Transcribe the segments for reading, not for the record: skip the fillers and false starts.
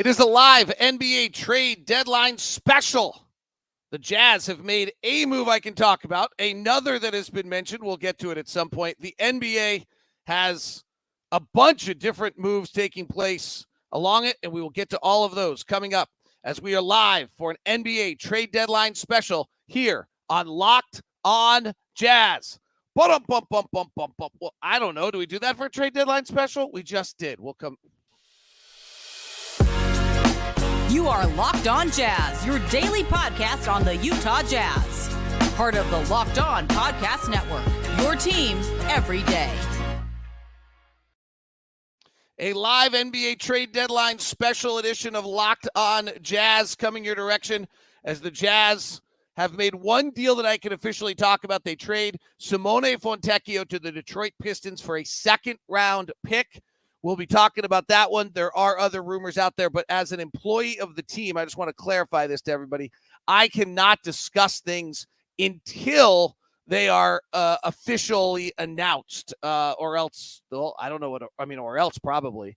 It is a live NBA trade deadline special. The Jazz have made a move I can talk about, another that has been mentioned. We'll get to it at some point. The NBA has a bunch of different moves taking place along it, and we will get to all of those coming up as we are live for an NBA trade deadline special here on Locked on Jazz. Well, I don't know. Do we do that for a trade deadline special? We just did. We'll come. You are Locked on Jazz, your daily podcast on the Utah Jazz. Part of the Locked on Podcast Network, your team every day. A live NBA trade deadline special edition of Locked on Jazz coming your direction as the Jazz have made one deal that I can officially talk about. They trade Simone Fontecchio to the Detroit Pistons for a second-round pick. We'll be talking about that one. There are other rumors out there, but as an employee of the team, I just want to clarify this to everybody. I cannot discuss things until they are officially announced, or else, well, I don't know or else probably.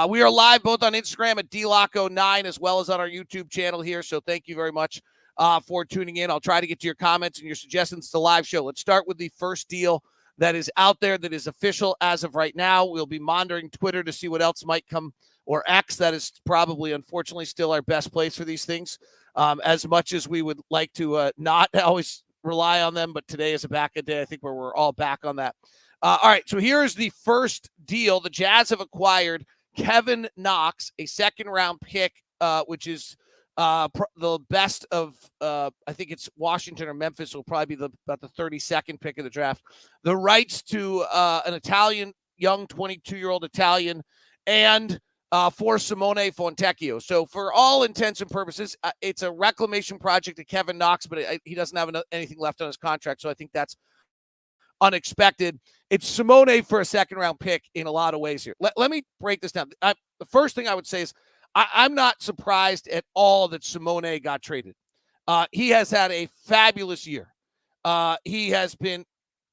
We are live both on Instagram at DLocko9 as well as on our YouTube channel here, so thank you very much for tuning in. I'll try to get to your comments and your suggestions to the live show. Let's start with the first deal that is out there that is official as of right now. We'll be monitoring Twitter to see what else might come, or X. That is probably, unfortunately, still our best place for these things, as much as we would like to not always rely on them. But today is a backup day, I think, where we're all back on that. All right, so here is the first deal. The Jazz have acquired Kevin Knox, a second-round pick, which is the best of, I think it's Washington or Memphis will probably be about the 32nd pick of the draft. The rights to an Italian, young 22-year-old Italian, and for Simone Fontecchio. So for all intents and purposes, it's a reclamation project to Kevin Knox, but he doesn't have anything left on his contract, so I think that's unexpected. It's Simone for a second-round pick in a lot of ways here. Let me break this down. The first thing I would say is I'm not surprised at all that Simone got traded. He has had a fabulous year. He has been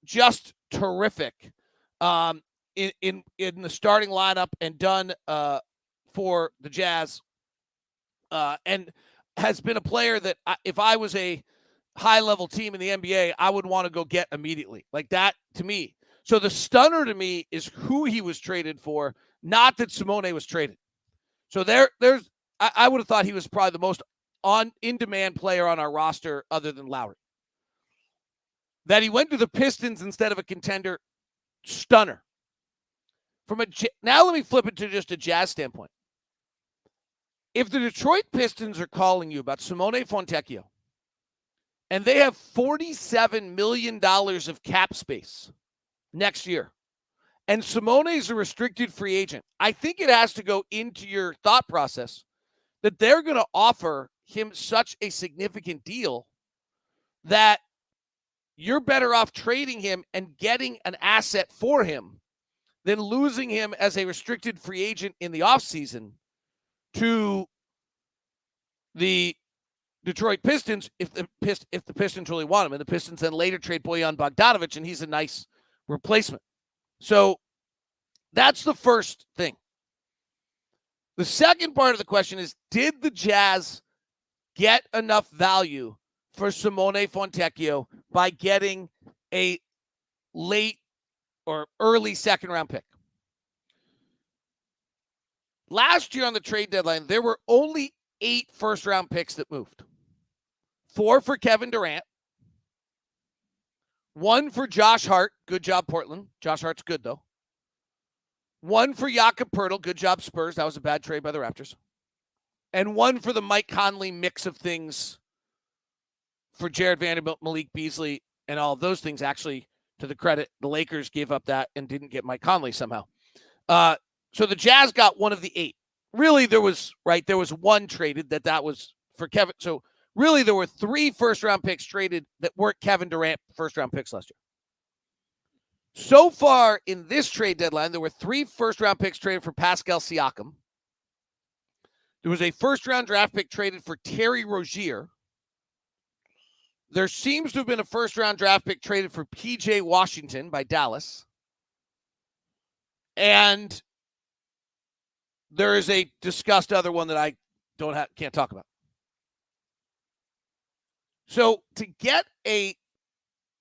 just terrific in the starting lineup and done for the Jazz, and has been a player that if I was a high-level team in the NBA, I would want to go get immediately. Like that to me. So the stunner to me is who he was traded for, not that Simone was traded. So I would have thought he was probably the most in-demand player on our roster other than Lowry. That he went to the Pistons instead of a contender, stunner. Now let me flip it to just a Jazz standpoint. If the Detroit Pistons are calling you about Simone Fontecchio, and they have $47 million of cap space next year, and Simone is a restricted free agent, I think it has to go into your thought process that they're going to offer him such a significant deal that you're better off trading him and getting an asset for him than losing him as a restricted free agent in the offseason to the Detroit Pistons if the Pistons really want him. And the Pistons then later trade Bojan Bogdanovic, and he's a nice replacement. So that's the first thing. The second part of the question is, did the Jazz get enough value for Simone Fontecchio by getting a late or early second-round pick? Last year on the trade deadline, there were only 8 first-round picks that moved. 4 for Kevin Durant. 1 for Josh Hart. Good job, Portland. Josh Hart's good, though. 1 for Jakob Poeltl. Good job, Spurs. That was a bad trade by the Raptors. And 1 for the Mike Conley mix of things for Jared Vanderbilt, Malik Beasley, and all of those things. Actually, to the credit, the Lakers gave up that and didn't get Mike Conley somehow. So the Jazz got 1 of the 8. Really, there was 1 traded that was for Kevin. So really, there were 3 first-round picks traded that weren't Kevin Durant first-round picks last year. So far in this trade deadline, there were 3 first-round picks traded for Pascal Siakam. There was a first-round draft pick traded for Terry Rozier. There seems to have been a first-round draft pick traded for P.J. Washington by Dallas. And there is a discussed other one that I can't talk about. So to get a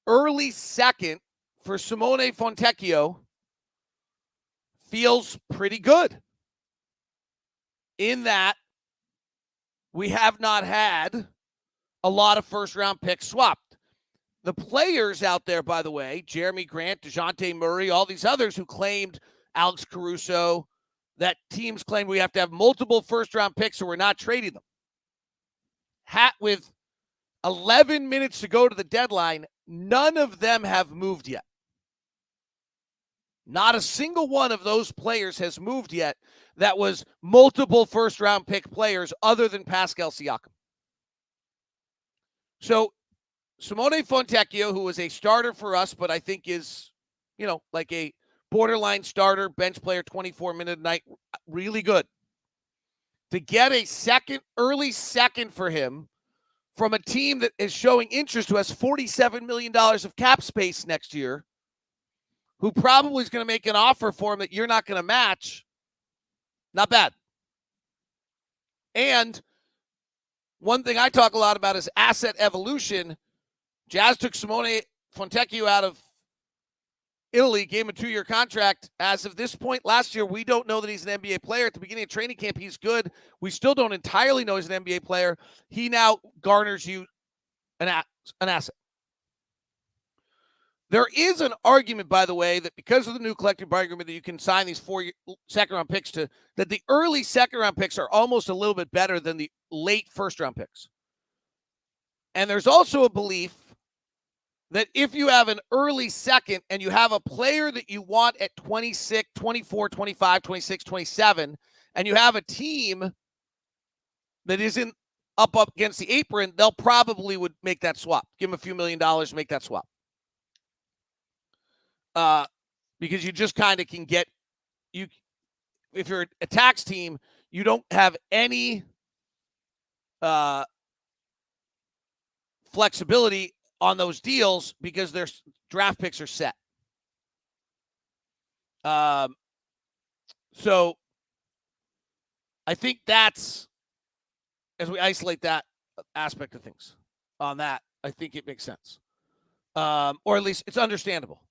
early second for Simone Fontecchio feels pretty good, in that we have not had a lot of first-round picks swapped. The players out there, by the way, Jeremy Grant, DeJounte Murray, all these others who claimed Alex Caruso, that teams claimed we have to have multiple first-round picks or we're not trading them. With 11 minutes to go to the deadline, none of them have moved yet. Not a single one of those players has moved yet that was multiple first-round pick players other than Pascal Siakam. So Simone Fontecchio, who was a starter for us, but I think is, like a borderline starter, bench player, 24-minute a night, really good. To get a early second for him from a team that is showing interest, who has $47 million of cap space next year, who probably is going to make an offer for him that you're not going to match, not bad. And one thing I talk a lot about is asset evolution. Jazz took Simone Fontecchio out of Italy, gave him a 2-year contract. As of this point last year, we don't know that he's an NBA player. At the beginning of training camp, he's good. We still don't entirely know he's an NBA player. He now garners you an asset. There is an argument, by the way, that because of the new collective bargaining agreement that you can sign these 4 second-round picks that the early second-round picks are almost a little bit better than the late first-round picks. And there's also a belief that if you have an early second and you have a player that you want at 26, 24, 25, 26, 27, and you have a team that isn't up against the apron, they'll probably would make that swap. Give them a few $1 million to make that swap. Because you just kind of can get if you're a tax team, you don't have any flexibility on those deals because their draft picks are set. So I think that's, as we isolate that aspect of things on that, I think it makes sense. Or at least it's understandable.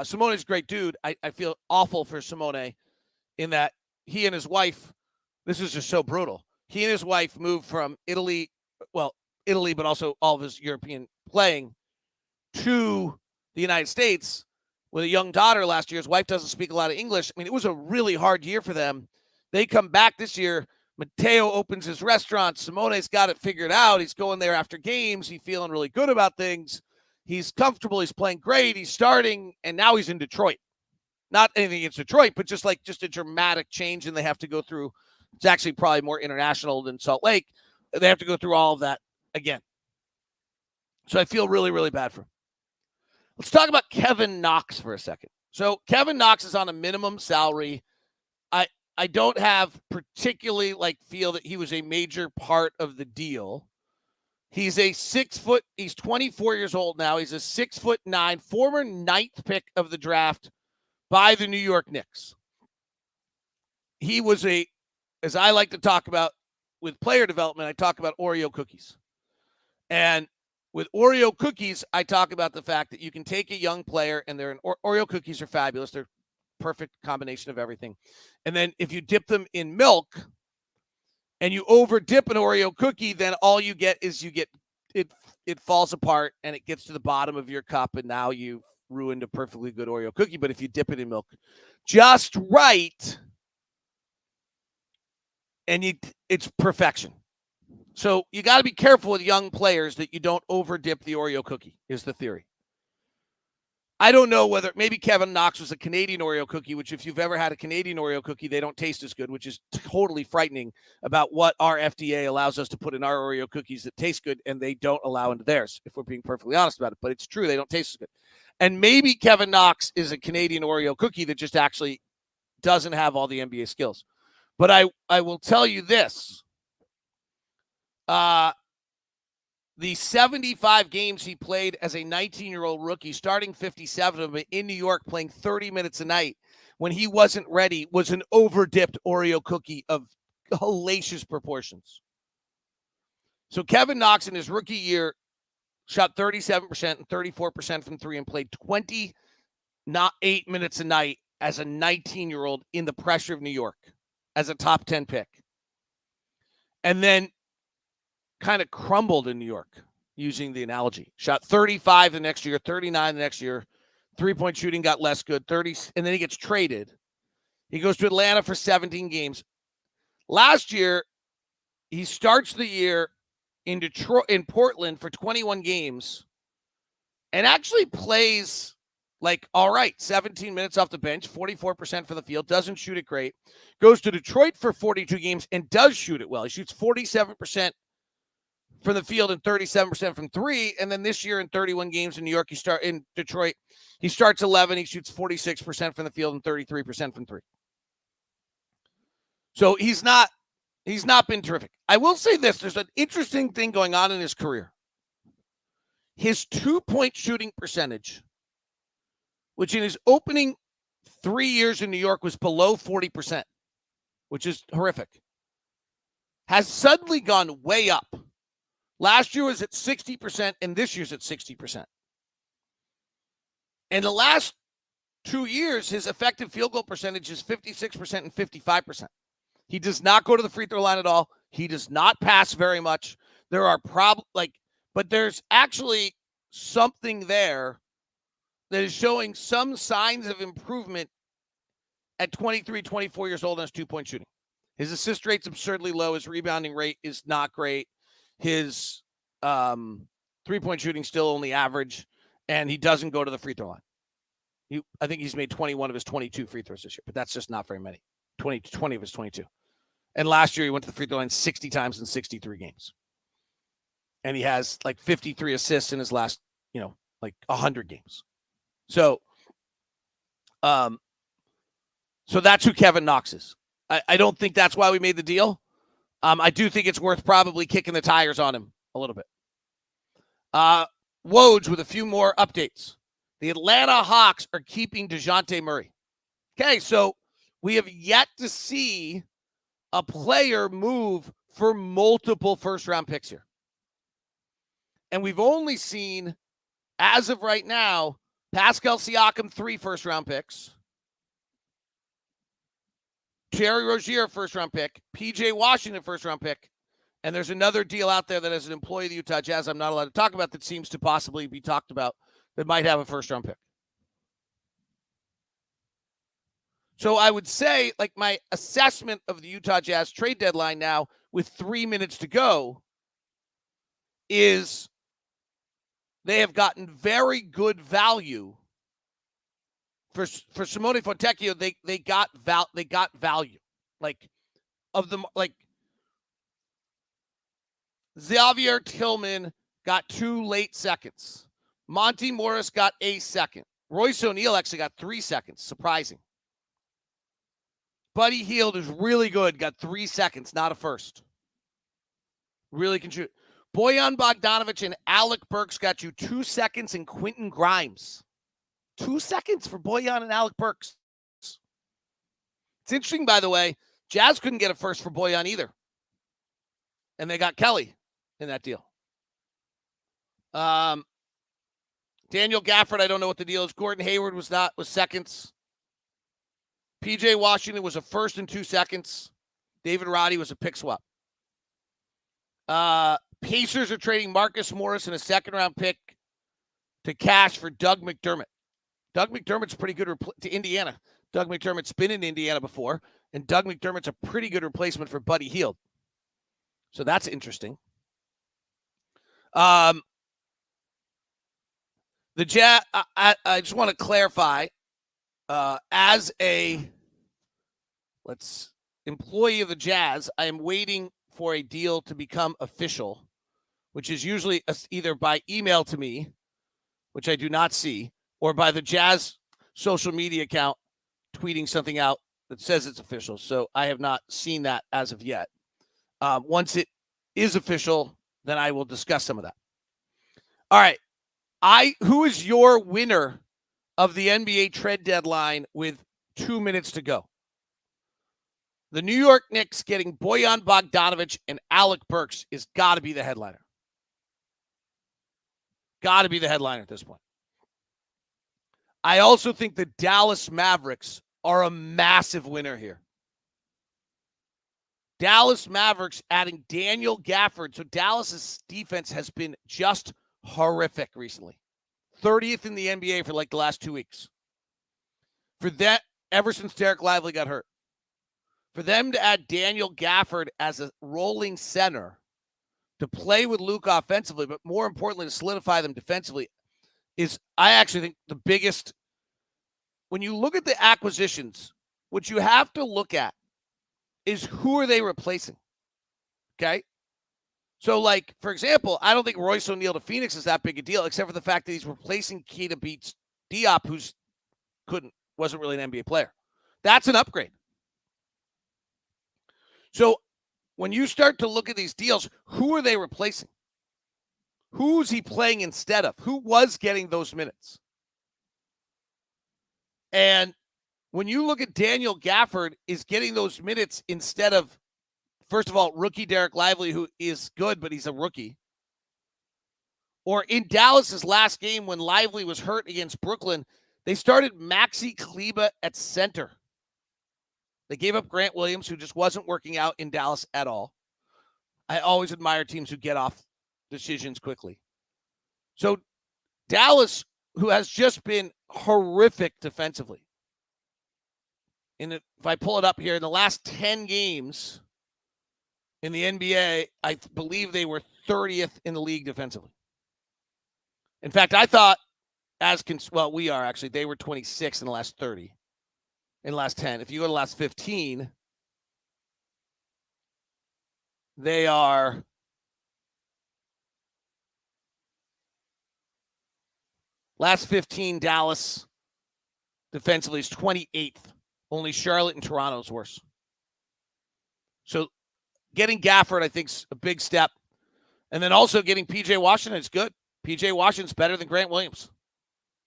Simone's a great dude. I feel awful for Simone in that he and his wife, this is just so brutal. He and his wife moved from Italy, but also all of his European playing, to the United States with a young daughter last year. His wife doesn't speak a lot of English. I mean, it was a really hard year for them. They come back this year. Matteo opens his restaurant. Simone's got it figured out. He's going there after games. He's feeling really good about things. He's comfortable. He's playing great. He's starting, and now he's in Detroit. Not anything against Detroit, but just a dramatic change, and they have to go through. It's actually probably more international than Salt Lake. They have to go through all of that again. So I feel really, really bad for him. Let's talk about Kevin Knox for a second. So Kevin Knox is on a minimum salary. I don't have particularly feel that he was a major part of the deal. He's he's 24 years old now. He's a 6'9", former 9th pick of the draft by the New York Knicks. He was as I like to talk about with player development, I talk about Oreo cookies. And with Oreo cookies, I talk about the fact that you can take a young player, and Oreo cookies are fabulous. They're perfect combination of everything. And then if you dip them in milk and you over dip an Oreo cookie, then all you get is it falls apart and it gets to the bottom of your cup, and now you've ruined a perfectly good Oreo cookie. But if you dip it in milk just right, and it's perfection. So you got to be careful with young players that you don't over dip the Oreo cookie, is the theory. I don't know whether maybe Kevin Knox was a Canadian Oreo cookie, which if you've ever had a Canadian Oreo cookie, they don't taste as good, which is totally frightening about what our FDA allows us to put in our Oreo cookies that taste good, and they don't allow into theirs, if we're being perfectly honest about it. But it's true, they don't taste as good. And maybe Kevin Knox is a Canadian Oreo cookie that just actually doesn't have all the NBA skills. But I will tell you this. The 75 games he played as a 19-year-old rookie, starting 57 of them in New York, playing 30 minutes a night. when he wasn't ready was an over-dipped Oreo cookie of hellacious proportions. So Kevin Knox in his rookie year shot 37% and 34% from three and played 28 minutes a night as a 19-year-old in the pressure of New York as a top 10 pick. And then kind of crumbled in New York, using the analogy. Shot 35 the next year, 39 the next year. Three-point shooting got less good, 30, and then he gets traded. He goes to Atlanta for 17 games. Last year, he starts the year in Portland for 21 games and actually plays like all right, 17 minutes off the bench, 44% for the field, doesn't shoot it great. Goes to Detroit for 42 games and does shoot it well. He shoots 47% from the field and 37% from three. And then this year in 31 games in New York, in Detroit, he starts 11. He shoots 46% from the field and 33% from three. So he's not been terrific. I will say this. There's an interesting thing going on in his career. His 2-point shooting percentage, which in his opening 3 years in New York was below 40%, which is horrific, has suddenly gone way up. Last year was at 60%, and this year's at 60%. In the last 2 years, his effective field goal percentage is 56% and 55%. He does not go to the free throw line at all. He does not pass very much. There are but there's actually something there that is showing some signs of improvement at 23, 24 years old on his 2-point shooting. His assist rate's absurdly low. His rebounding rate is not great. His 3-point shooting still only average, and he doesn't go to the free throw line. I think he's made 21 of his 22 free throws this year, but that's just not very many. 20 of his 22. And last year he went to the free throw line 60 times in 63 games. And he has like 53 assists in his last, 100 games. So that's who Kevin Knox is. I don't think that's why we made the deal. I do think it's worth probably kicking the tires on him a little bit. Woj with a few more updates. The Atlanta Hawks are keeping DeJounte Murray. Okay, so we have yet to see a player move for multiple first-round picks here. And we've only seen, as of right now, Pascal Siakam, 3 first-round picks. Terry Rozier, first-round pick. P.J. Washington, first-round pick. And there's another deal out there that as an employee of the Utah Jazz I'm not allowed to talk about that seems to possibly be talked about that might have a first-round pick. So I would say, my assessment of the Utah Jazz trade deadline now with 3 minutes to go is they have gotten very good value for Simone Fontecchio. They got value, Xavier Tillman got 2 late seconds. Monty Morris got a second. Royce O'Neal actually got 3 seconds. Surprising. Buddy Hield is really good. Got 3 seconds, not a first. Really can shoot. Bojan Bogdanovic and Alec Burks got you 2 seconds, and Quentin Grimes. 2 seconds for Bojan and Alec Burks. It's interesting, by the way, Jazz couldn't get a first for Bojan either. And they got Kelly in that deal. Daniel Gafford, I don't know what the deal is. Gordon Hayward was seconds. P.J. Washington was a first and 2 seconds. David Roddy was a pick swap. Pacers are trading Marcus Morris and a second-round pick to cash for Doug McDermott. Doug McDermott's pretty good to Indiana. Doug McDermott's been in Indiana before, and Doug McDermott's a pretty good replacement for Buddy Hield. So that's interesting. The Jazz, I just want to clarify, as a employee of the Jazz, I am waiting for a deal to become official, which is usually either by email to me, which I do not see, or by the Jazz social media account tweeting something out that says it's official. So I have not seen that as of yet. Once it is official, then I will discuss some of that. All right. Who is your winner of the NBA trade deadline with 2 minutes to go. The New York Knicks getting Bojan Bogdanovic and Alec Burks is got to be the headliner. Got to be the headliner at this point. I also think the Dallas Mavericks are a massive winner here. Dallas Mavericks adding Daniel Gafford. So Dallas's defense has been just horrific recently. 30th in the NBA for like the last 2 weeks. For that, ever since Derek Lively got hurt. For them to add Daniel Gafford as a rolling center to play with Luke offensively, but more importantly, to solidify them defensively, is, I actually think, the biggest. When you look at the acquisitions, what you have to look at is who are they replacing? Okay? So, like, for example, I don't think Royce O'Neal to Phoenix is that big a deal, except for the fact that he's replacing Keita Beats Diop, who's wasn't really an NBA player. That's an upgrade. So when you start to look at these deals, who are they replacing? Who's he playing instead of? Who was getting those minutes? And when you look at Daniel Gafford is getting those minutes instead of, first of all, rookie Derek Lively, who is good, but he's a rookie. Or in Dallas's last game when Lively was hurt against Brooklyn, they started Maxi Kleber at center. They gave up Grant Williams, who just wasn't working out in Dallas at all. I always admire teams who get off decisions quickly. So Dallas, who has just been horrific defensively. If I pull it up here, in the last 10 games in the NBA, I believe they were 30th in the league defensively. In fact, I thought we are actually. They were 26 in the last 30. In the last 10. If you go to the last 15, they are last 15, Dallas defensively is 28th. Only Charlotte and Toronto is worse. So getting Gafford, I think, is a big step. And then also getting P.J. Washington is good. P.J. Washington's better than Grant Williams.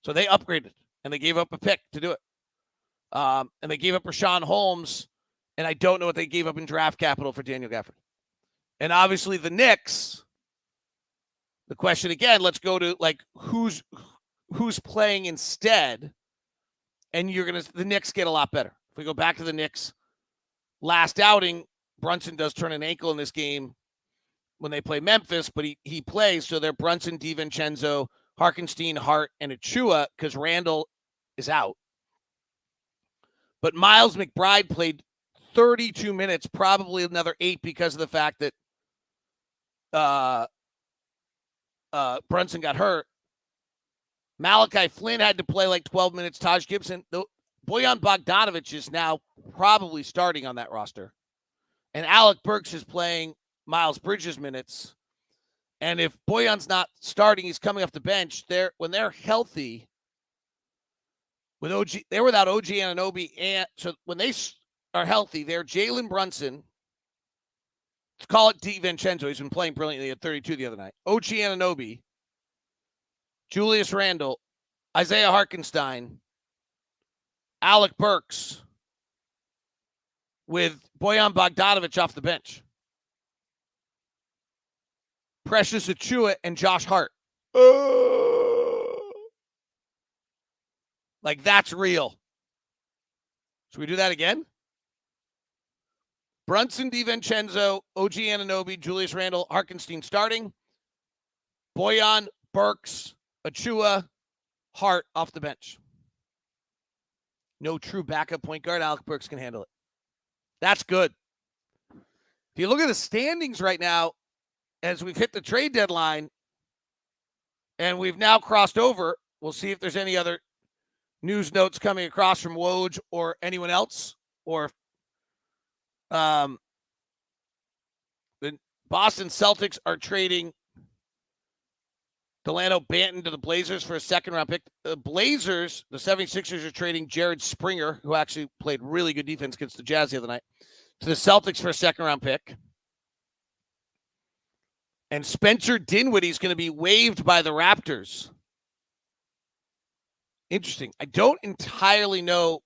So they upgraded, and they gave up a pick to do it. And they gave up Rashawn Holmes, and I don't know what they gave up in draft capital for Daniel Gafford. And obviously the Knicks, the question again, let's go to like who's playing instead, and the Knicks get a lot better. If we go back to the Knicks, last outing, Brunson does turn an ankle in this game when they play Memphis, but he plays, so they're Brunson, DiVincenzo, Harkenstein, Hart, and Achua because Randall is out. But Miles McBride played 32 minutes, probably another 8 because of the fact that Brunson got hurt. Malachi Flynn had to play like 12 minutes. Taj Gibson. Bojan Bogdanovic is now probably starting on that roster. And Alec Burks is playing Miles Bridges minutes. And if Bojan's not starting, he's coming off the bench. When they're healthy, with OG, they're without OG Anunoby, and so when they are healthy, they're Jalen Brunson. Let's call it DiVincenzo. He's been playing brilliantly at 32 the other night. OG Anunoby, Julius Randle, Isaiah Hartenstein, Alec Burks, with Bojan Bogdanovic off the bench. Precious Achua and Josh Hart. Like, that's real. Should we do that again? Brunson, DiVincenzo, OG Anunoby, Julius Randle, Hartenstein starting. Bojan, Burks, Achua, Hart off the bench. No true backup point guard. Alec Burks can handle it. That's good. If you look at the standings right now, as we've hit the trade deadline, and we've now crossed over, we'll see if there's any other news notes coming across from Woj or anyone else, or the Boston Celtics are trading Delano Banton to the Blazers for a second-round pick. The Blazers, the 76ers, are trading Jared Springer, who actually played really good defense against the Jazz the other night, to the Celtics for a second-round pick. And Spencer Dinwiddie is going to be waived by the Raptors. Interesting. I don't entirely know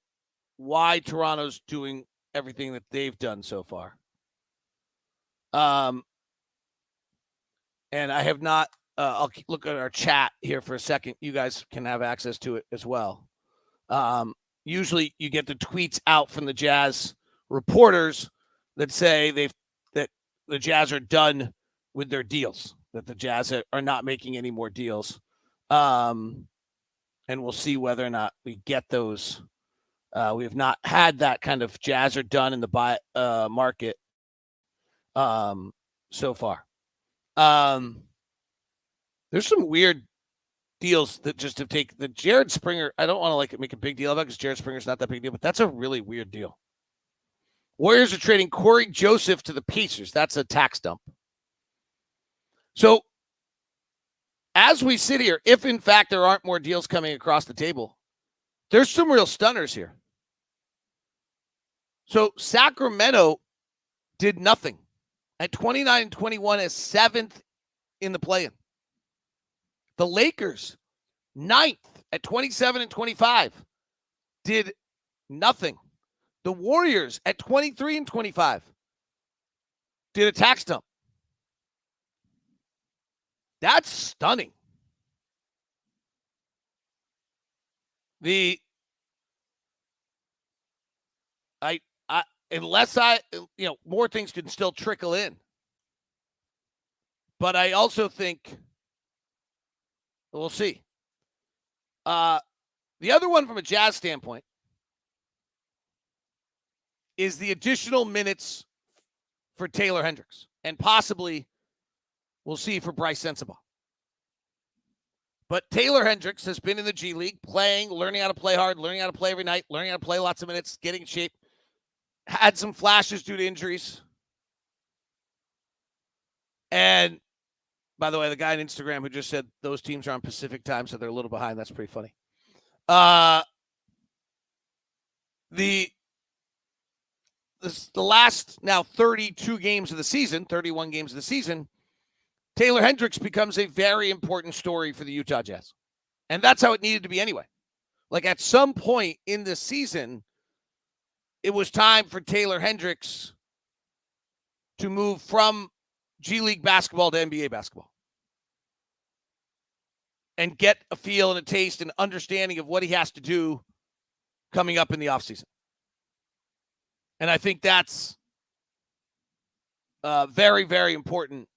why Toronto's doing everything that they've done so far. And I have not, I'll look at our chat here for a second. You guys can have access to it as well. Usually you get the tweets out from the Jazz reporters that say that the Jazz are done with their deals, that the Jazz are not making any more deals. And we'll see whether or not we get those. We have not had that kind of Jazz are done in the buy market so far. There's some weird deals that just have taken the Jared Springer. I don't want to make a big deal about it because Jared Springer's not that big deal, but that's a really weird deal. Warriors are trading Corey Joseph to the Pacers. That's a tax dump. So as we sit here, if in fact there aren't more deals coming across the table, there's some real stunners here. So Sacramento did nothing at 29-21 as 7th in the play-in. The Lakers, 9th at 27-25, did nothing. The Warriors at 23-25 did a tax dump. That's stunning. Unless more things can still trickle in. But I also think we'll see. The other one from a Jazz standpoint is the additional minutes for Taylor Hendricks and possibly we'll see for Bryce Sensabaugh. But Taylor Hendricks has been in the G League playing, learning how to play hard, learning how to play every night, learning how to play lots of minutes, getting in shape. Had some flashes due to injuries. And by the way, the guy on Instagram who just said those teams are on Pacific time, so they're a little behind. That's pretty funny. The last now 32 games of the season, 31 games of the season, Taylor Hendricks becomes a very important story for the Utah Jazz. And that's how it needed to be anyway. At some point in the season, it was time for Taylor Hendricks to move from G League basketball to NBA basketball and get a feel and a taste and understanding of what he has to do coming up in the offseason. And I think that's very, very important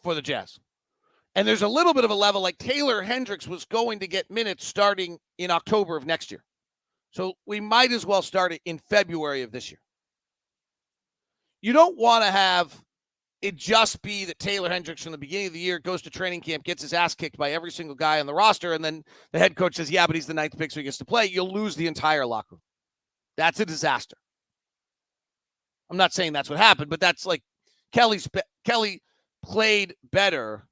for the Jazz. And there's a little bit of a level Taylor Hendricks was going to get minutes starting in October of next year. So we might as well start it in February of this year. You don't want to have it just be that Taylor Hendricks from the beginning of the year goes to training camp, gets his ass kicked by every single guy on the roster, and then the head coach says, yeah, but he's the 9th pick, so he gets to play. You'll lose the entire locker room. That's a disaster. I'm not saying that's what happened, but that's Kelly played better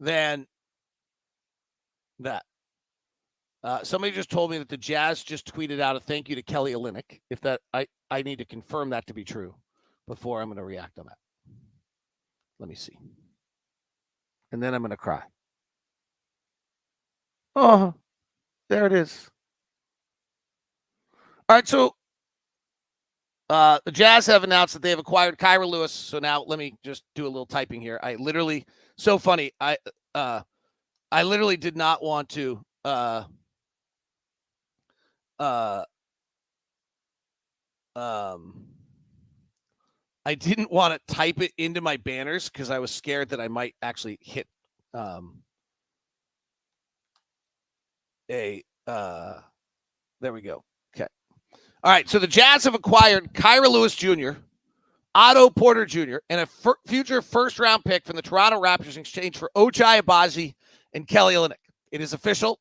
than that. Somebody just told me that the Jazz just tweeted out a thank you to Kelly Olynyk. If that, I need to confirm that to be true before I'm going to react on that. Let me see. And then I'm going to cry. Oh, there it is. All right, so the Jazz have announced that they have acquired Kyra Lewis. So now let me just do a little typing here. So funny. I literally did not want to I didn't want to type it into my banners because I was scared that I might actually hit there we go. Okay. All right. So the Jazz have acquired Kyra Lewis Jr., Otto Porter Jr., and a future first-round pick from the Toronto Raptors in exchange for Ochai Agbaji and Kelly Olynyk. It is official,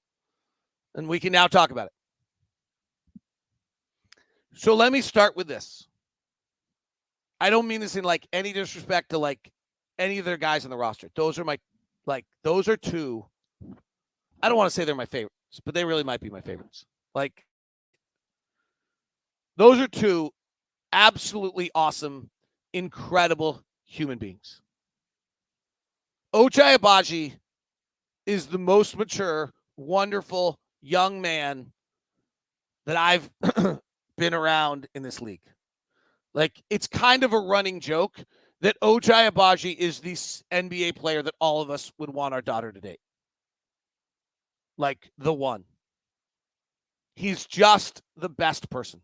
and we can now talk about it. So let me start with this. I don't mean this in any disrespect to any of their guys on the roster. Those are those are two. I don't want to say they're my favorites, but they really might be my favorites. Those are two absolutely awesome, incredible human beings. Ochai Agbaji is the most mature, wonderful young man that I've been around in this league. Like, it's kind of a running joke that Ochai Agbaji is the NBA player that all of us would want our daughter to date. Like, the one. He's just the best person.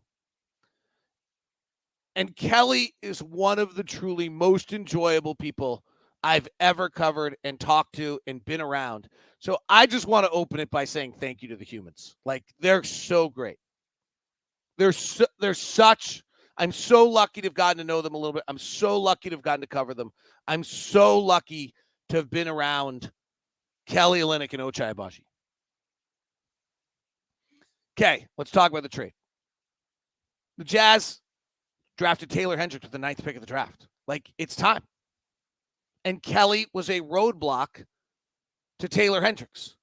And Kelly is one of the truly most enjoyable people I've ever covered and talked to and been around. So I just want to open it by saying thank you to the humans. Like, they're so great. They're such. I'm so lucky to have gotten to know them a little bit. I'm so lucky to have gotten to cover them. I'm so lucky to have been around Kelly Olynyk and Ochai Agbaji. Okay, let's talk about the trade. The Jazz drafted Taylor Hendricks with the 9th pick of the draft. Like, it's time. And Kelly was a roadblock to Taylor Hendricks.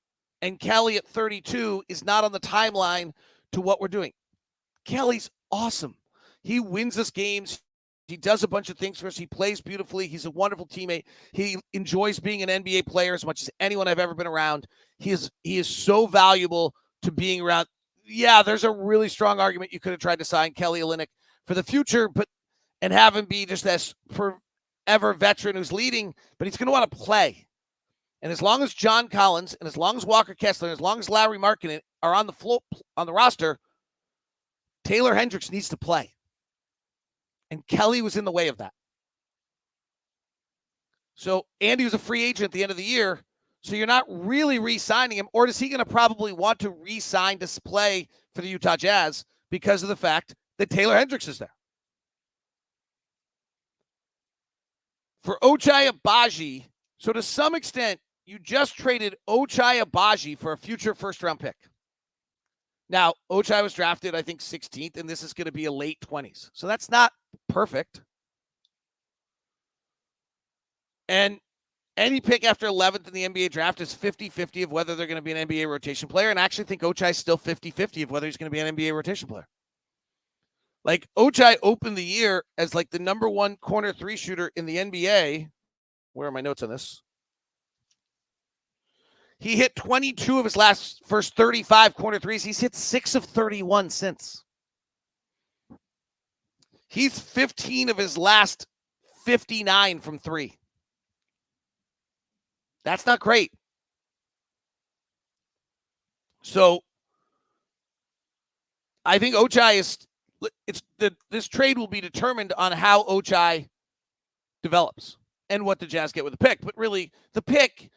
And Kelly at 32 is not on the timeline to what we're doing. Kelly's awesome. He wins us games. He does a bunch of things for us. He plays beautifully. He's a wonderful teammate. He enjoys being an NBA player as much as anyone I've ever been around. He is so valuable to being around. Yeah, there's a really strong argument you could have tried to sign Kelly Olynyk for the future, and have him be just this forever veteran who's leading, but he's going to want to play. And as long as John Collins and as long as Walker Kessler, as long as Larry Markkinen are on the floor, on the roster, Taylor Hendricks needs to play. And Kelly was in the way of that. So Andy was a free agent at the end of the year. So you're not really re-signing him, or is he going to probably want to re-sign to play for the Utah Jazz because of the fact that Taylor Hendricks is there? For Ochai Agbaji, so to some extent, you just traded Ochai Agbaji for a future first-round pick. Now, Ochai was drafted, I think, 16th, and this is going to be a late 20s. So that's not perfect. And any pick after 11th in the NBA draft is 50-50 of whether they're going to be an NBA rotation player. And I actually think Ochai is still 50-50 of whether he's going to be an NBA rotation player. Like, Ochai opened the year as like the number one corner three shooter in the NBA. Where are my notes on this? He hit 22 of his first 35 corner threes. He's hit 6 of 31 since. He's 15 of his last 59 from three. That's not great. So I think Ochai this trade will be determined on how Ochai develops and what the Jazz get with the pick. But really, the pick,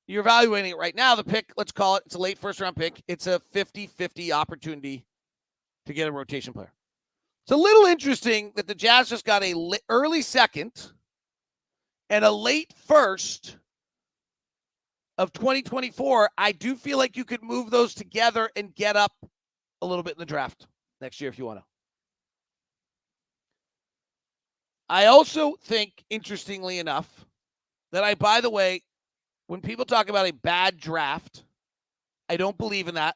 you're evaluating it right now. The pick, let's call it, it's a late first-round pick. It's a 50-50 opportunity to get a rotation player. It's a little interesting that the Jazz just got a early second and a late first of 2024. I do feel like you could move those together and get up a little bit in the draft next year if you want to. I also think, interestingly enough, that by the way, when people talk about a bad draft, I don't believe in that.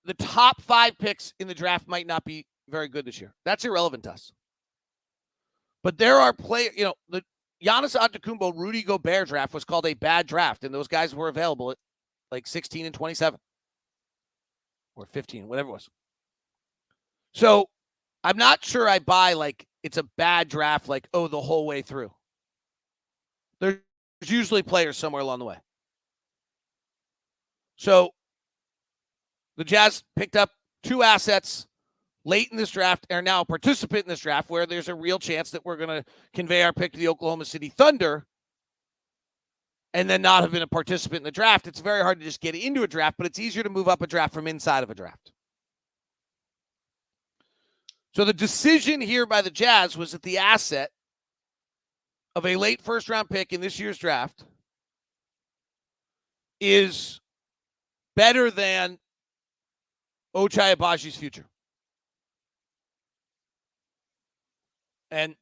The top 5 picks in the draft might not be very good this year. That's irrelevant to us. But there are players, the Giannis Antetokounmpo, Rudy Gobert draft was called a bad draft, and those guys were available at like 16 and 27 or 15, whatever it was. So I'm not sure I buy like it's a bad draft, like, the whole way through. There's usually players somewhere along the way. So the Jazz picked up 2 assets late in this draft, are now a participant in this draft where there's a real chance that we're going to convey our pick to the Oklahoma City Thunder and then not have been a participant in the draft. It's very hard to just get into a draft, but it's easier to move up a draft from inside of a draft. So the decision here by the Jazz was that the asset of a late first-round pick in this year's draft is better than Ochai Agbaji's future. And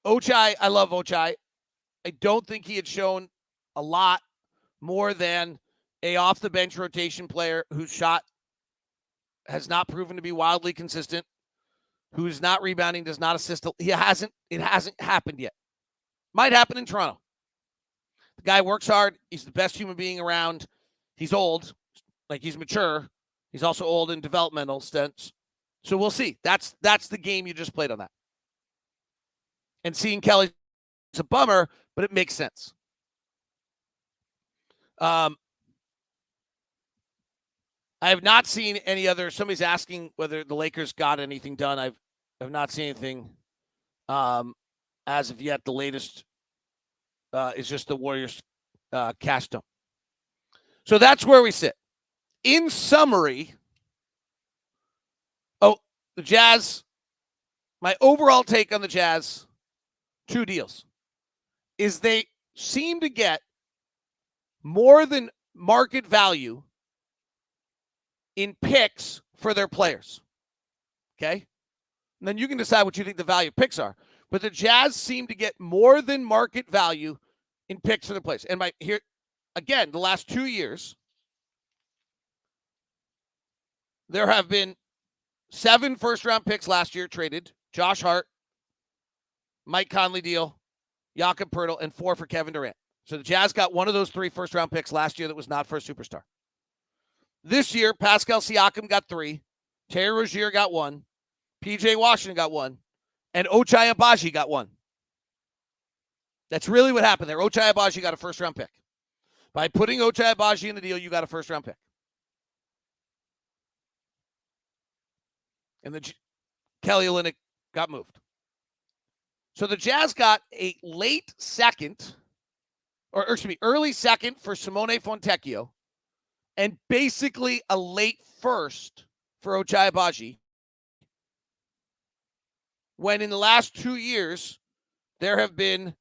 Ochai, I love Ochai. I don't think he had shown a lot more than a off-the-bench rotation player whose shot has not proven to be wildly consistent, who is not rebounding, does not assist. It hasn't happened yet. Might happen in Toronto. The guy works hard. He's the best human being around. He's old. Like, he's mature. He's also old in developmental stints. So we'll see. That's the game you just played on that. And seeing Kelly's a bummer, but it makes sense. I have not seen any other. Somebody's asking whether the Lakers got anything done. I've not seen anything as of yet. The latest is just the Warriors cash dump. So that's where we sit. In summary, the Jazz, my overall take on the Jazz, 2 deals, is they seem to get more than market value in picks for their players. Okay? And then you can decide what you think the value of picks are. But the Jazz seem to get more than market value in picks for their players. And here, again, the last 2 years, there have been 7 first-round picks last year traded. Josh Hart, Mike Conley deal, Jakob Poeltl, and 4 for Kevin Durant. So the Jazz got one of those 3 first-round picks last year that was not for a superstar. This year, Pascal Siakam got 3, Terry Rozier got 1, P.J. Washington got 1, and Ochai Agbaji got 1. That's really what happened there. Ochai Agbaji got a first-round pick. By putting Ochai Agbaji in the deal, you got a first-round pick. And Kelly Olynyk got moved. So the Jazz got a late second, early second for Simone Fontecchio, and basically a late first for Ochai Agbaji, when in the last 2 years, there have been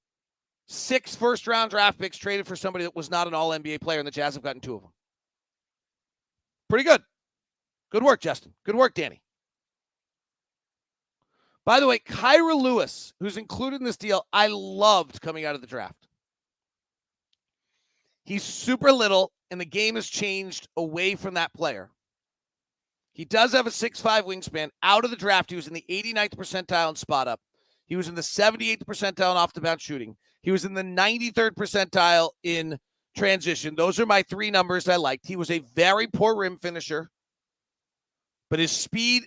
6 first-round draft picks traded for somebody that was not an all-NBA player, and the Jazz have gotten 2 of them. Pretty good. Good work, Justin. Good work, Danny. By the way, Kyra Lewis, who's included in this deal, I loved coming out of the draft. He's super little, and the game has changed away from that player. He does have a 6'5" wingspan. Out of the draft, he was in the 89th percentile in spot up. He was in the 78th percentile in off-the-bounce shooting. He was in the 93rd percentile in transition. Those are my 3 numbers I liked. He was a very poor rim finisher, but his speed,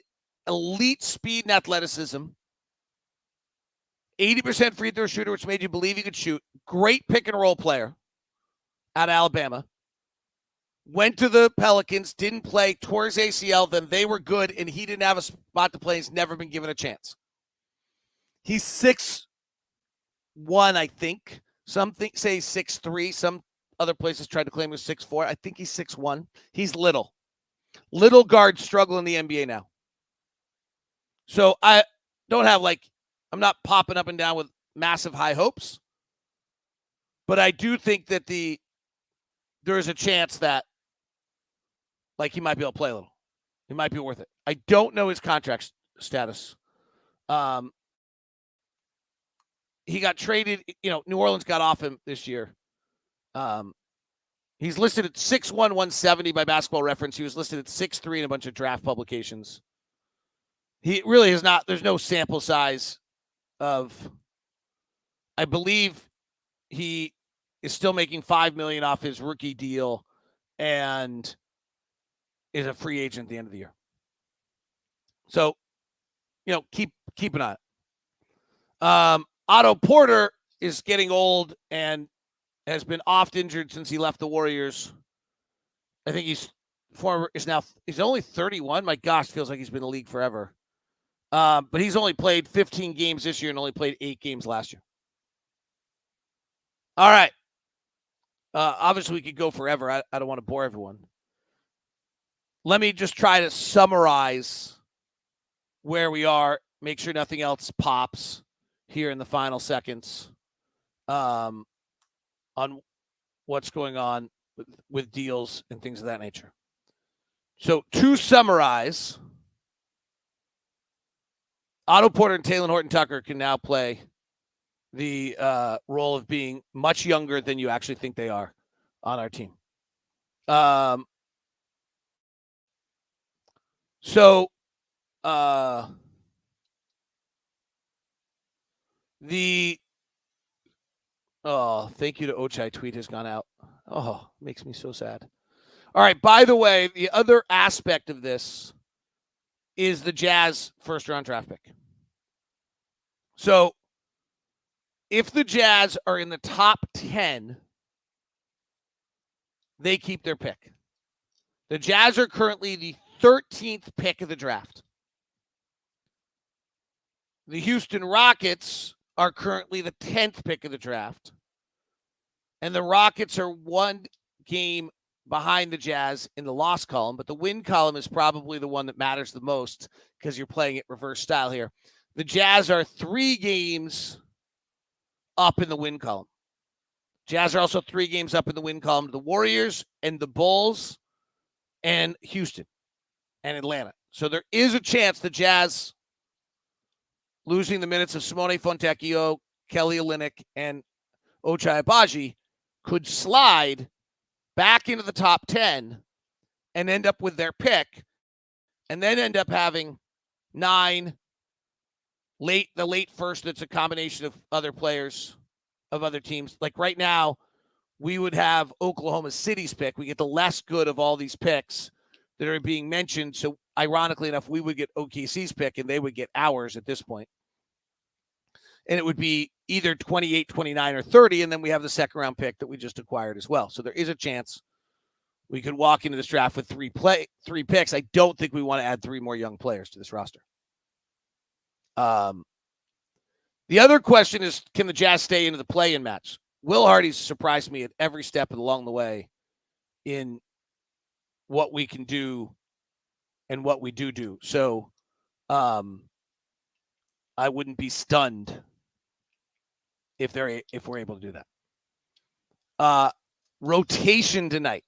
elite speed and athleticism, 80% free throw shooter, which made you believe he could shoot. Great pick and roll player out of Alabama. Went to the Pelicans, didn't play, tore his ACL, then they were good, and he didn't have a spot to play. He's never been given a chance. He's 6'1", I think. Some say 6'3". Some other places tried to claim he was 6'4". I think he's 6'1". He's little. Little guards struggle in the NBA now. So I don't have I'm not popping up and down with massive high hopes. But I do think that there is a chance that he might be able to play a little. He might be worth it. I don't know his contract status. He got traded. New Orleans got off him this year. He's listed at 6'1", 170 by Basketball Reference. He was listed at 6'3" in a bunch of draft publications. He really is not. There's no sample size of. I believe he is still making $5 million off his rookie deal, and is a free agent at the end of the year. So, keep an eye on it. Otto Porter is getting old and has been oft injured since he left the Warriors. I think he's only 31. My gosh, feels like he's been in the league forever. But he's only played 15 games this year and only played 8 games last year. All right. Obviously, we could go forever. I don't want to bore everyone. Let me just try to summarize where we are. Make sure nothing else pops here in the final seconds on what's going on with deals and things of that nature. So to summarize, Otto Porter and Talen Horton-Tucker can now play the role of being much younger than you actually think they are on our team. Thank you to Ochai tweet has gone out. Oh, makes me so sad. All right, by the way, the other aspect of this is the Jazz first-round draft pick. So if the Jazz are in the top 10, they keep their pick. The Jazz are currently the 13th pick of the draft. The Houston Rockets are currently the 10th pick of the draft. And the Rockets are one game behind the Jazz in the loss column, but the win column is probably the one that matters the most because you're playing it reverse style here. The Jazz are 3 games up in the win column. Jazz are also 3 games up in the win column to the Warriors and the Bulls and Houston and Atlanta. So there is a chance the Jazz losing the minutes of Simone Fontecchio, Kelly Olynyk, and Ochai Agbaji could slide back into the top 10 and end up with their pick and then end up having 9 the late first that's a combination of other players of other teams. Like right now, we would have Oklahoma City's pick. We get the less good of all these picks that are being mentioned. So ironically enough, we would get OKC's pick and they would get ours at this point. And it would be either 28, 29, or 30. And then we have the second round pick that we just acquired as well. So there is a chance we could walk into this draft with 3 picks. I don't think we want to add 3 more young players to this roster. The other question is, can the Jazz stay into the play-in match? Will Hardy's surprised me at every step along the way in what we can do and what we do. So I wouldn't be stunned if we're able to do that. Rotation tonight.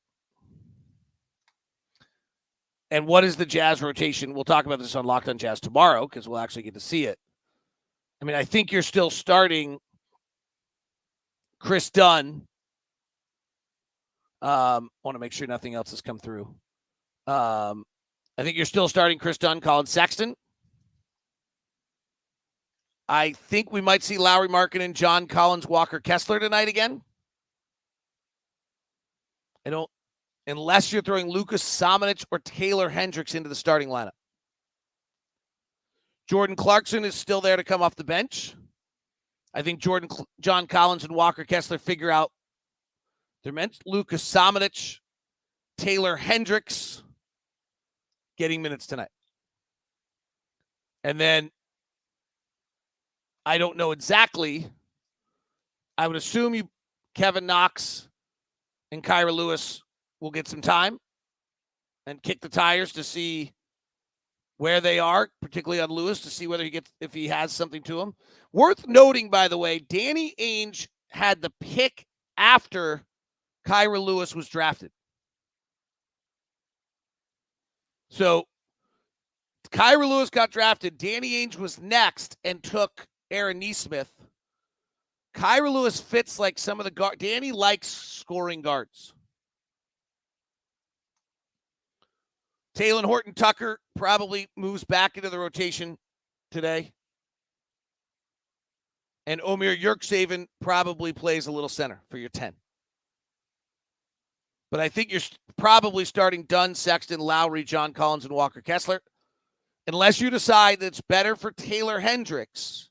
And what is the Jazz rotation? We'll talk about this on Locked on Jazz tomorrow because we'll actually get to see it. I mean, I think you're still starting Chris Dunn. Want to make sure nothing else has come through. I think you're still starting Chris Dunn, Colin Sexton. I think we might see Lauri Markkanen, John Collins, Walker Kessler tonight again. Unless you're throwing Lucas Samanic or Taylor Hendricks into the starting lineup. Jordan Clarkson is still there to come off the bench. I think John Collins and Walker Kessler figure out they're meant. Lucas Samanic, Taylor Hendricks getting minutes tonight. And then I don't know exactly. I would assume Kevin Knox and Kyra Lewis will get some time and kick the tires to see where they are, particularly on Lewis, to see whether if he has something to him. Worth noting, by the way, Danny Ainge had the pick after Kyra Lewis was drafted. So Kyra Lewis got drafted. Danny Ainge was next and took Aaron Nesmith. Kyra Lewis fits like some of the guard. Danny likes scoring guards. Talen Horton-Tucker probably moves back into the rotation today. And Omer Yurtseven probably plays a little center for your 10. But I think you're probably starting Dunn, Sexton, Lowry, John Collins, and Walker Kessler. Unless you decide that it's better for Taylor Hendricks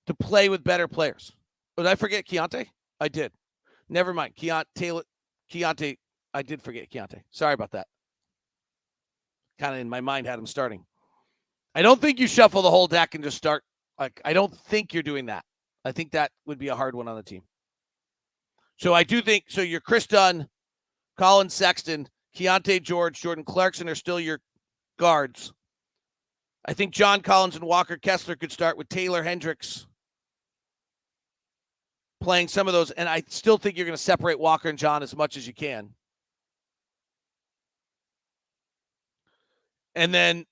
to play with better players. Oh, did I forget Keontae? I did. Never mind. Keontae, I did forget Keontae. Sorry about that. Kind of in my mind had him starting. I don't think you shuffle the whole deck and just start. I don't think you're doing that. I think that would be a hard one on the team. So I do think, so you're Chris Dunn, Colin Sexton, Keontae George, Jordan Clarkson are still your guards. I think John Collins and Walker Kessler could start with Taylor Hendricks playing some of those. And I still think you're going to separate Walker and John as much as you can. And then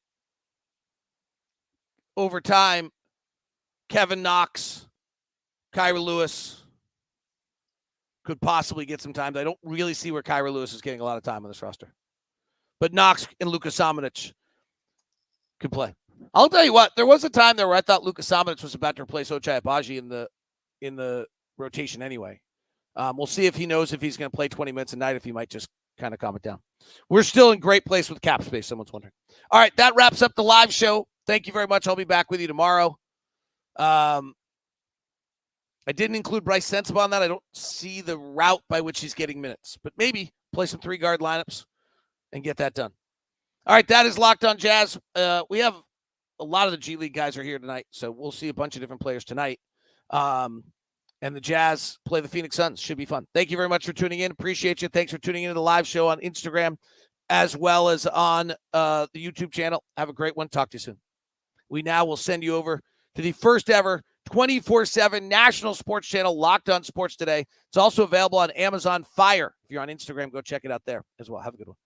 over time, Kevin Knox, Kyra Lewis could possibly get some time. I don't really see where Kyra Lewis is getting a lot of time on this roster. But Knox and Lucas Samanic could play. I'll tell you what, there was a time there where I thought Lucas Samanic was about to replace Ochai Agbaji in the rotation anyway. We'll see if he knows if he's going to play 20 minutes a night, if he might just kind of calm it down. We're still in great place with cap space, someone's wondering. All right, that wraps up the live show. Thank you very much. I'll be back with you tomorrow. I didn't include Bryce Sensabaugh on that. I don't see the route by which he's getting minutes, but maybe play some 3-guard lineups and get that done. All right, that is Locked On Jazz. We have a lot of the G League guys are here tonight, so we'll see a bunch of different players tonight. And the Jazz play the Phoenix Suns. Should be fun. Thank you very much for tuning in. Appreciate you. Thanks for tuning into the live show on Instagram as well as on the YouTube channel. Have a great one. Talk to you soon. We now will send you over to the first ever 24/7 national sports channel, Locked On Sports Today. It's also available on Amazon Fire. If you're on Instagram, go check it out there as well. Have a good one.